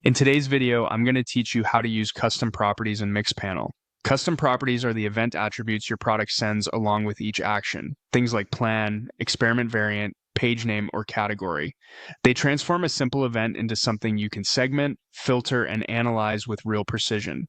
In today's video, I'm going to teach you how to use custom properties in Mixpanel. Custom properties are the event attributes your product sends along with each action, things like plan, experiment variant, page name, or category. They transform a simple event into something you can segment, filter, and analyze with real precision.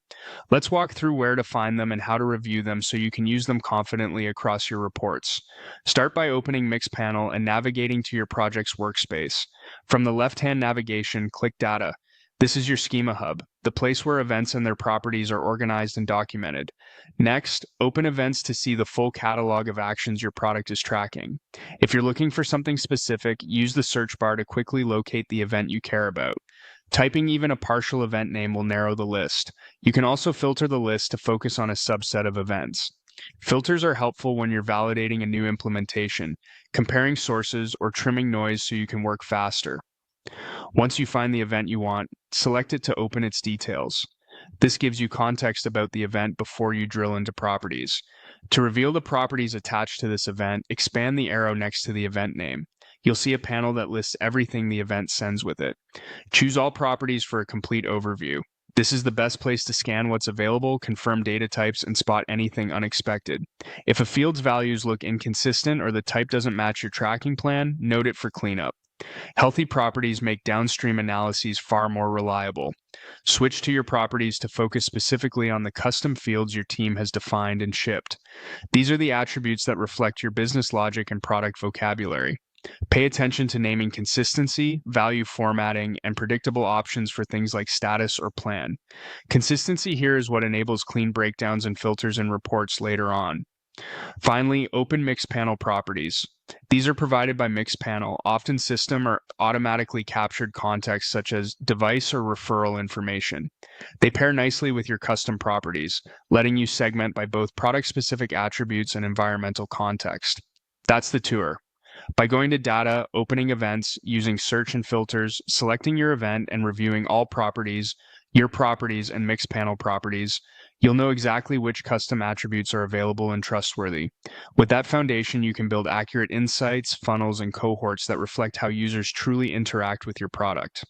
Let's walk through where to find them and how to review them so you can use them confidently across your reports. Start by opening Mixpanel and navigating to your project's workspace. From the left-hand navigation, click Data. This is your schema hub, the place where events and their properties are organized and documented. Next, open events to see the full catalog of actions your product is tracking. If you're looking for something specific, use the search bar to quickly locate the event you care about. Typing even a partial event name will narrow the list. You can also filter the list to focus on a subset of events. Filters are helpful when you're validating a new implementation, comparing sources, or trimming noise so you can work faster. Once you find the event you want, select it to open its details. This gives you context about the event before you drill into properties. To reveal the properties attached to this event, expand the arrow next to the event name. You'll see a panel that lists everything the event sends with it. Choose all properties for a complete overview. This is the best place to scan what's available, confirm data types, and spot anything unexpected. If a field's values look inconsistent or the type doesn't match your tracking plan, note it for cleanup. Healthy properties make downstream analyses far more reliable. Switch to your properties to focus specifically on the custom fields your team has defined and shipped. These are the attributes that reflect your business logic and product vocabulary. Pay attention to naming consistency, value formatting, and predictable options for things like status or plan. Consistency here is what enables clean breakdowns and filters in reports later on. Finally, open Mixpanel properties. These are provided by Mixpanel, often system or automatically captured context such as device or referral information. They pair nicely with your custom properties, letting you segment by both product-specific attributes and environmental context. That's the tour. By going to Data, opening events, using search and filters, selecting your event, and reviewing all properties, your properties, and Mixpanel properties, you'll know exactly which custom attributes are available and trustworthy. With that foundation, you can build accurate insights, funnels, and cohorts that reflect how users truly interact with your product.